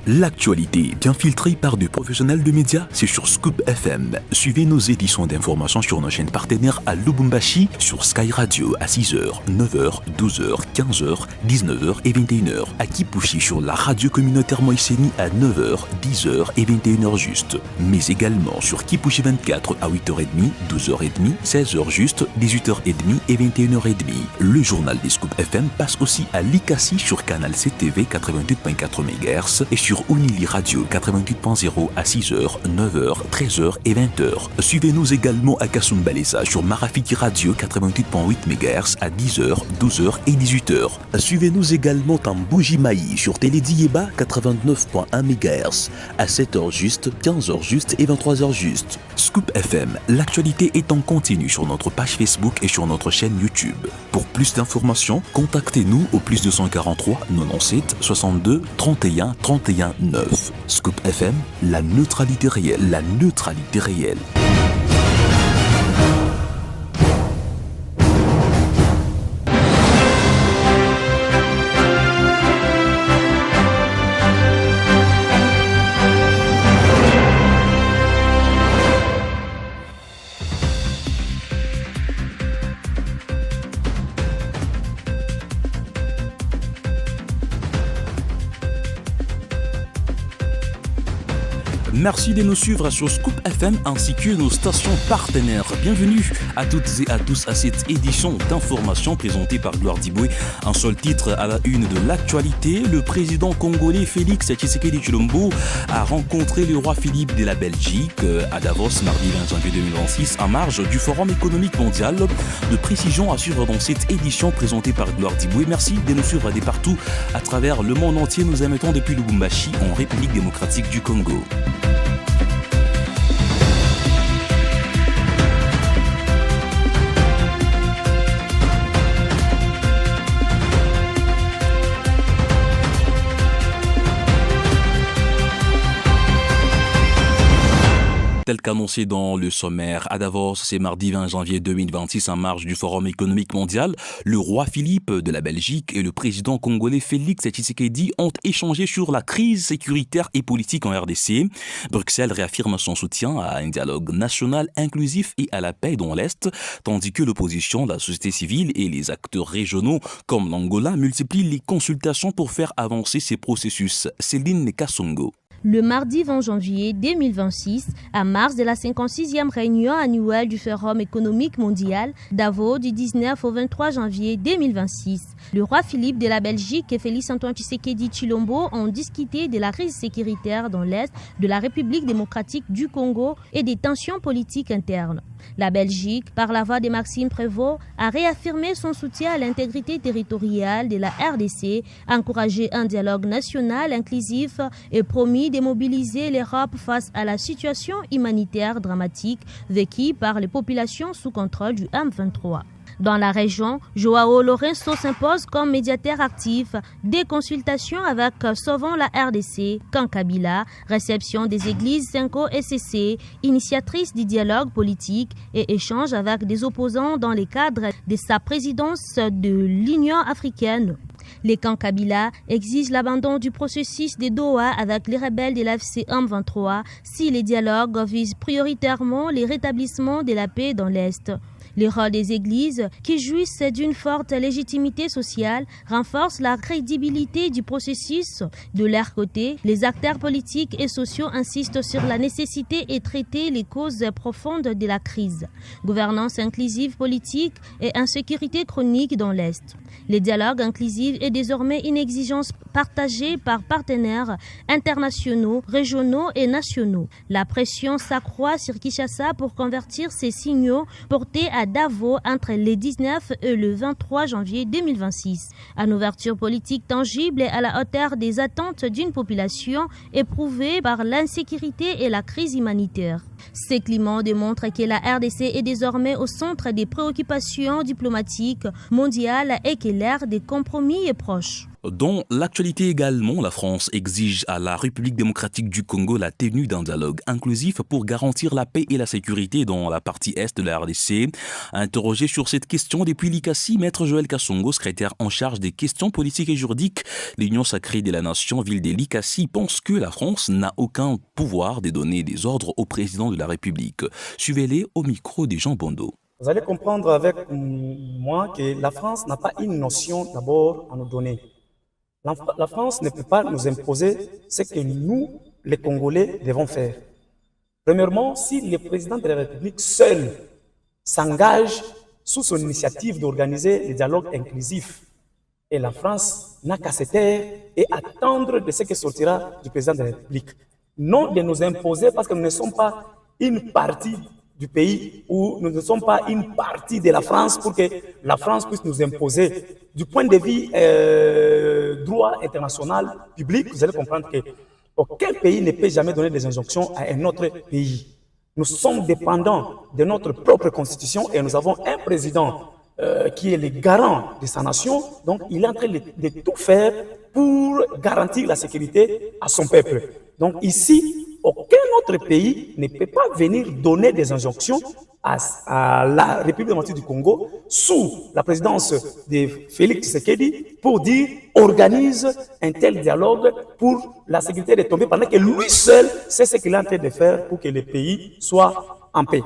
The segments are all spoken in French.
L'actualité bien filtrée par des professionnels de médias, c'est sur Scoop FM. Suivez nos éditions d'information sur nos chaînes partenaires à Lubumbashi, sur Sky Radio à 6h, 9h, 12h, 15h, 19h et 21h. À Kipushi sur la radio communautaire Moïseni à 9h, 10h et 21h juste. Mais également sur Kipushi 24 à 8h30, 12h30, 16h juste, 18h30 et 21h30. Le journal des Scoop FM passe aussi à Likasi sur Canal CTV 88.4 MHz et sur Unili Radio 88.0 à 6h, 9h, 13h et 20h. Suivez-nous également à Kasumbalesa sur Marafiki Radio 88.8 MHz à 10h, 12h et 18h. Suivez-nous également en Bougimaï sur Télédiéba 89.1 MHz à 7h juste, 15h juste et 23h juste. Scoop FM, l'actualité est en continu sur notre page Facebook et sur notre chaîne YouTube. Pour plus d'informations, contactez-nous au +243 97 62 31 31 9. Scoop FM, la neutralité réelle, la neutralité réelle. Merci de nous suivre sur Scoop FM ainsi que nos stations partenaires. Bienvenue à toutes et à tous à cette édition d'information présentée par Gloire Diboué. Un seul titre à la une de l'actualité. Le président congolais Félix Tshisekedi Tshilombo a rencontré le roi Philippe de la Belgique à Davos mardi 20 janvier 2026 en marge du Forum économique mondial. De précision à suivre dans cette édition présentée par Gloire Diboué. Merci de nous suivre de partout à travers le monde entier. Nous émettons depuis Lubumbashi en République démocratique du Congo. Tel qu'annoncé dans le sommaire, à Davos, c'est mardi 20 janvier 2026 en marge du Forum économique mondial. Le roi Philippe de la Belgique et le président congolais Félix Tshisekedi ont échangé sur la crise sécuritaire et politique en RDC. Bruxelles réaffirme son soutien à un dialogue national inclusif et à la paix dans l'Est, tandis que l'opposition, la société civile et les acteurs régionaux comme l'Angola multiplient les consultations pour faire avancer ces processus. Céline Kassongo. Le mardi 20 janvier 2026, à mars de la 56e réunion annuelle du Forum économique mondial, Davos du 19 au 23 janvier 2026. Le roi Philippe de la Belgique et Félix-Antoine Tshisekedi Tshilombo ont discuté de la crise sécuritaire dans l'Est de la République démocratique du Congo et des tensions politiques internes. La Belgique, par la voix de Maxime Prévost, a réaffirmé son soutien à l'intégrité territoriale de la RDC, encouragé un dialogue national inclusif et promis de mobiliser l'Europe face à la situation humanitaire dramatique vécue par les populations sous contrôle du M23. Dans la région, Joao Lourenço s'impose comme médiateur actif des consultations avec Sauvons la RDC, Camp Kabila, réception des églises Senko SCC, initiatrice du dialogue politique et échange avec des opposants dans le cadre de sa présidence de l'Union africaine. Les camps Kabila exigent l'abandon du processus de Doha avec les rebelles de l'AFC M23 si les dialogues visent prioritairement le rétablissement de la paix dans l'Est. Le rôle des églises, qui jouissent d'une forte légitimité sociale, renforce la crédibilité du processus. De leur côté, les acteurs politiques et sociaux insistent sur la nécessité de traiter les causes profondes de la crise. Gouvernance inclusive politique et insécurité chronique dans l'Est. Le dialogue inclusif est désormais une exigence partagée par partenaires internationaux, régionaux et nationaux. La pression s'accroît sur Kinshasa pour convertir ces signaux portés à Davos entre le 19 et le 23 janvier 2026. Une ouverture politique tangible et à la hauteur des attentes d'une population éprouvée par l'insécurité et la crise humanitaire. Ces climats démontrent que la RDC est désormais au centre des préoccupations diplomatiques mondiales et que l'ère des compromis est proche. Dans l'actualité également, la France exige à la République démocratique du Congo la tenue d'un dialogue inclusif pour garantir la paix et la sécurité dans la partie est de la RDC. Interrogé sur cette question depuis l'ICACI, Maître Joël Kassongo, secrétaire en charge des questions politiques et juridiques, l'Union sacrée de la nation, ville de l'ICACI, pense que la France n'a aucun pouvoir de donner des ordres au président de la République. Suivez-les au micro des Jean Bondo. Vous allez comprendre avec moi que la France n'a pas une notion d'abord à nous donner. La France ne peut pas nous imposer ce que nous, les Congolais, devons faire. Premièrement, si le président de la République seul s'engage sous son initiative d'organiser les dialogues inclusifs, et la France n'a qu'à se taire et attendre de ce qui sortira du président de la République. Non de nous imposer parce que nous ne sommes pas une partie du pays ou nous ne sommes pas une partie de la France pour que la France puisse nous imposer. Du point de vue droit international public, vous allez comprendre que aucun pays ne peut jamais donner des injonctions à un autre pays. Nous sommes dépendants de notre propre constitution et nous avons un président qui est le garant de sa nation. Donc, il est en train de tout faire pour garantir la sécurité à son peuple. Donc, ici, aucun autre pays ne peut pas venir donner des injonctions à la République démocratique du Congo sous la présidence de Félix Tshisekedi pour dire organise un tel dialogue pour la sécurité de tomber pendant que lui seul sait ce qu'il est en train de faire pour que le pays soit en paix.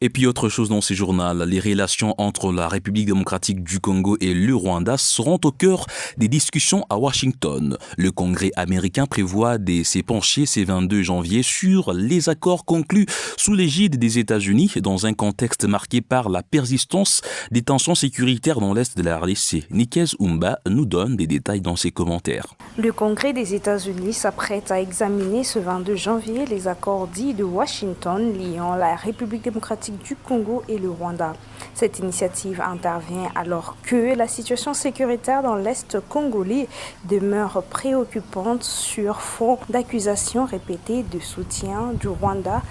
Et puis autre chose dans ces journaux, les relations entre la République démocratique du Congo et le Rwanda seront au cœur des discussions à Washington. Le Congrès américain prévoit de se pencher ce 22 janvier sur les accords conclus sous l'égide des États-Unis dans un contexte marqué par la persistance des tensions sécuritaires dans l'est de la RDC. Nikez Umba nous donne des détails dans ses commentaires. Le Congrès des États-Unis s'apprête à examiner ce 22 janvier les accords dits de Washington liant la République démocratique du Congo et le Rwanda. Cette initiative intervient alors que la situation sécuritaire dans l'Est congolais demeure préoccupante sur fond d'accusations répétées de soutien du Rwanda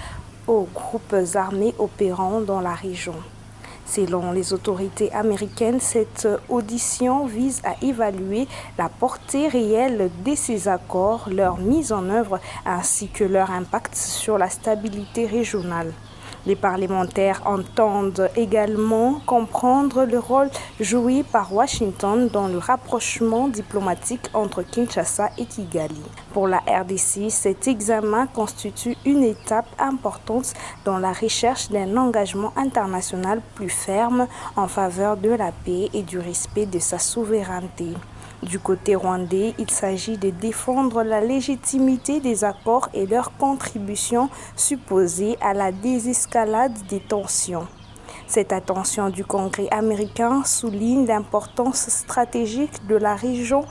aux groupes armés opérant dans la région. Selon les autorités américaines, cette audition vise à évaluer la portée réelle de ces accords, leur mise en œuvre ainsi que leur impact sur la stabilité régionale. Les parlementaires entendent également comprendre le rôle joué par Washington dans le rapprochement diplomatique entre Kinshasa et Kigali. Pour la RDC, cet examen constitue une étape importante dans la recherche d'un engagement international plus ferme en faveur de la paix et du respect de sa souveraineté. Du côté rwandais, il s'agit de défendre la légitimité des accords et leur contribution supposée à la désescalade des tensions. Cette attention du Congrès américain souligne l'importance stratégique de la région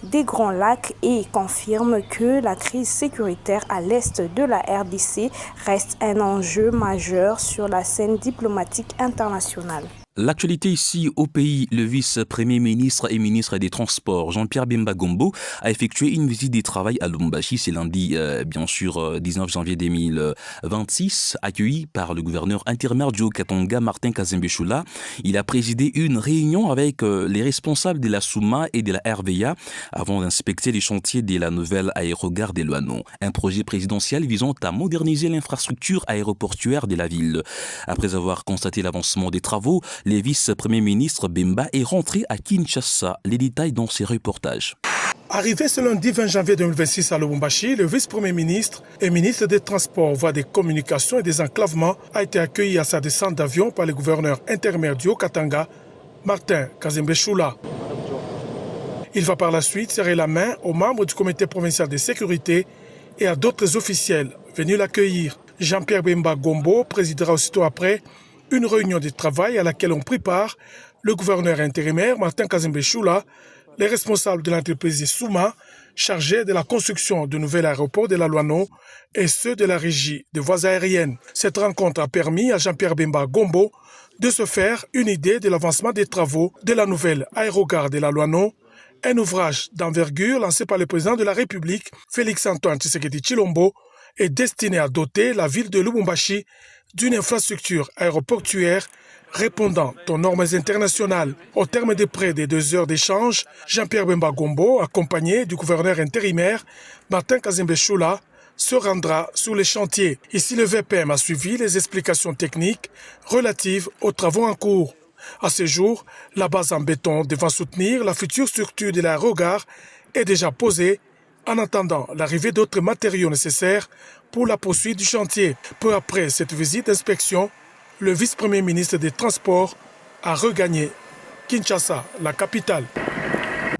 des Grands Lacs et confirme que la crise sécuritaire à l'est de la RDC reste un enjeu majeur sur la scène diplomatique internationale. L'actualité ici au pays, le vice-premier ministre et ministre des Transports, Jean-Pierre Bemba Gombo, a effectué une visite de travail à Lubumbashi, c'est lundi, 19 janvier 2026, accueilli par le gouverneur intérimaire du Haut-Katanga, Martin Kazembe Choula. Il a présidé une réunion avec les responsables de la SUMA et de la RVA avant d'inspecter les chantiers de la nouvelle aérogare de Loanon, un projet présidentiel visant à moderniser l'infrastructure aéroportuaire de la ville. Après avoir constaté l'avancement des travaux, le vice-premier ministre Bemba est rentré à Kinshasa. Les détails dans ses reportages. Arrivé ce lundi 20 janvier 2026 à Lubumbashi, le vice-premier ministre et ministre des Transports, voies des Communications et des Enclavements a été accueilli à sa descente d'avion par le gouverneur intérimaire du Haut-Katanga, Martin Kazembe Choula. Il va par la suite serrer la main aux membres du comité provincial de sécurité et à d'autres officiels venus l'accueillir. Jean-Pierre Bemba Gombo présidera aussitôt après une réunion de travail à laquelle ont pris part le gouverneur intérimaire Martin Kazembe Choula, les responsables de l'entreprise SUMA chargés de la construction de nouvel aéroport de la Loanon et ceux de la régie des voies aériennes. Cette rencontre a permis à Jean-Pierre Bemba Gombo de se faire une idée de l'avancement des travaux de la nouvelle aérogare de la Loanon, un ouvrage d'envergure lancé par le président de la République, Félix-Antoine Tshisekedi Tshilombo, est destiné à doter la ville de Lubumbashi d'une infrastructure aéroportuaire répondant aux normes internationales. Au terme de près de 2 heures d'échange, Jean-Pierre Bemba Gombo, accompagné du gouverneur intérimaire Martin Kazembe Choula, se rendra sur les chantiers. Ici, le VPM a suivi les explications techniques relatives aux travaux en cours. À ce jour, la base en béton devant soutenir la future structure de l'aérogare est déjà posée en attendant l'arrivée d'autres matériaux nécessaires pour la poursuite du chantier. Peu après cette visite d'inspection, le vice-premier ministre des Transports a regagné Kinshasa, la capitale.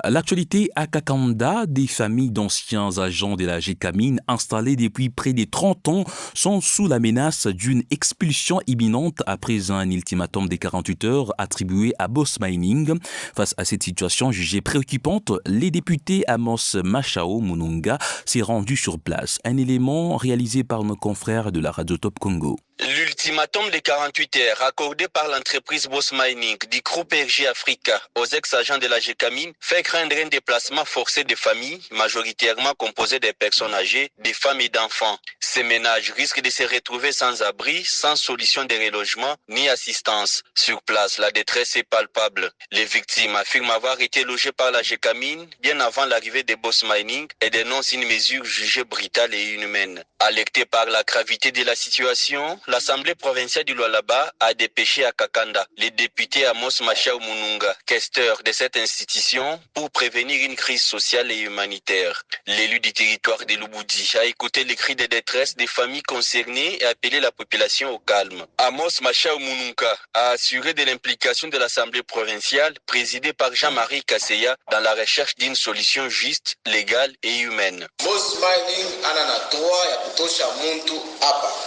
L'actualité à Kakanda, des familles d'anciens agents de la GECAMINE installés depuis près de 30 ans sont sous la menace d'une expulsion imminente après un ultimatum de 48 heures attribué à Boss Mining. Face à cette situation jugée préoccupante, les députés Amos Machao Mununga s'est rendu sur place. Un élément réalisé par nos confrères de la Radio Top Congo. L'ultimatum de 48 heures accordé par l'entreprise Boss Mining du groupe RG Africa aux ex-agents de la GECAMINE fait craindre un déplacement forcé des familles, majoritairement composées de personnes âgées, des femmes et d'enfants. Ces ménages risquent de se retrouver sans abri, sans solution de relogement ni assistance. Sur place, la détresse est palpable. Les victimes affirment avoir été logées par la GECAMINE bien avant l'arrivée de Boss Mining et dénoncent une mesure jugée brutale et inhumaine. Alertée par la gravité de la situation, l'Assemblée provinciale du Lualaba a dépêché à Kakanda les députés Amos Machao Mununga, questeur de cette institution, pour prévenir une crise sociale et humanitaire. L'élu du territoire de Lubudi a écouté les cris de détresse des familles concernées et appelé la population au calme. Amos Machao Mununga a assuré de l'implication de l'Assemblée provinciale, présidée par Jean-Marie Kasseya, dans la recherche d'une solution juste, légale et humaine.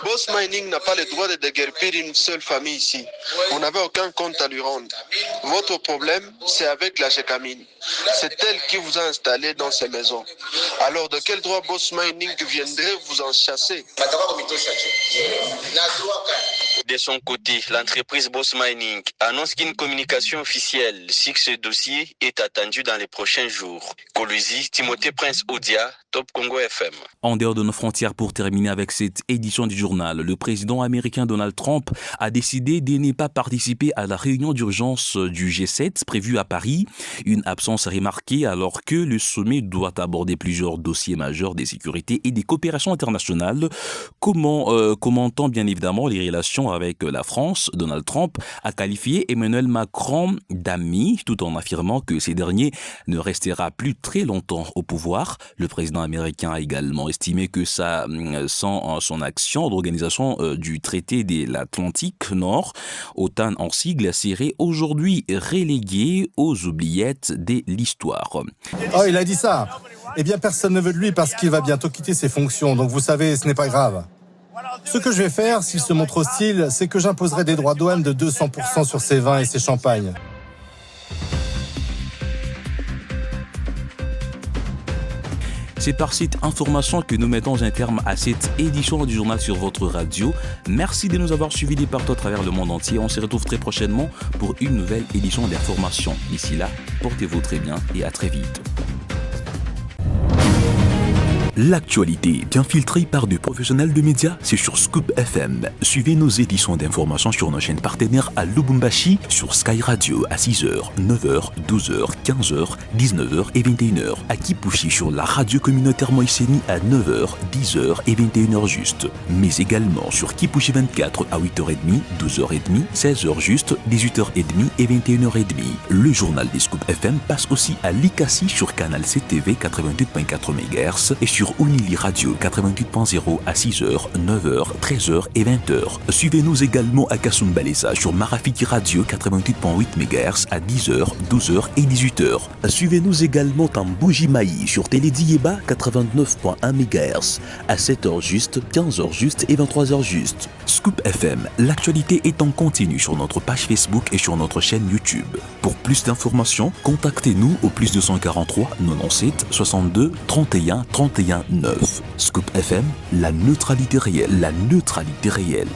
Boss Mining n'a pas le droit de déguerpir une seule famille ici. Vous n'avez aucun compte à lui rendre. Votre problème, c'est avec la GECAMINE. C'est elle qui vous a installé dans ces maisons. Alors, de quel droit Boss Mining viendrait vous en chasser? De son côté, l'entreprise Boss Mining annonce qu'une communication officielle sur ce dossier est attendue dans les prochains jours. Kolwezi, Timothée Prince Odia, Top Congo FM. En dehors de nos frontières, pour terminer avec cette édition du journal, le président américain Donald Trump a décidé de ne pas participer à la réunion d'urgence du G7 prévue à Paris. Une absence remarquée alors que le sommet doit aborder plusieurs dossiers majeurs de sécurité et des coopérations internationales. Commentant bien évidemment les relations avec la France, Donald Trump a qualifié Emmanuel Macron d'ami, tout en affirmant que ces derniers ne restera plus très longtemps au pouvoir. Le président américain a également estimé que sans son action d'organisation du traité de l'Atlantique Nord, OTAN en sigle, serait aujourd'hui relégué aux oubliettes de l'histoire. Oh, il a dit ça. Eh bien, personne ne veut de lui parce qu'il va bientôt quitter ses fonctions. Donc, vous savez, ce n'est pas grave. Ce que je vais faire, s'il se montre hostile, c'est que j'imposerai des droits de douane de 200% sur ses vins et ses champagnes. C'est par cette information que nous mettons un terme à cette édition du journal sur votre radio. Merci de nous avoir suivis de partout à travers le monde entier. On se retrouve très prochainement pour une nouvelle édition d'information. D'ici là, portez-vous très bien et à très vite. L'actualité bien filtrée par des professionnels de médias, c'est sur Scoop FM. Suivez nos éditions d'information sur nos chaînes partenaires à Lubumbashi, sur Sky Radio à 6h, 9h, 12h, 15h, 19h et 21h. À Kipushi sur la radio communautaire Moïseni à 9h, 10h et 21h juste. Mais également sur Kipushi 24 à 8h30, 12h30, 16h juste, 18h30 et 21h30. Le journal des Scoop FM passe aussi à Likasi sur Canal CTV 88.4 MHz et sur Unili Radio 88.0 à 6h, 9h, 13h et 20h. Suivez-nous également à Kasumbalesa sur Marafiki Radio 88.8 MHz à 10h, 12h et 18h. Suivez-nous également en Bougimaï sur Télédiéba 89.1 MHz à 7h juste, 15h juste et 23h juste. Scoop FM, l'actualité est en continu sur notre page Facebook et sur notre chaîne YouTube. Pour plus d'informations, contactez-nous au +243 97 62 31 31 9. Scoop FM, la neutralité réelle.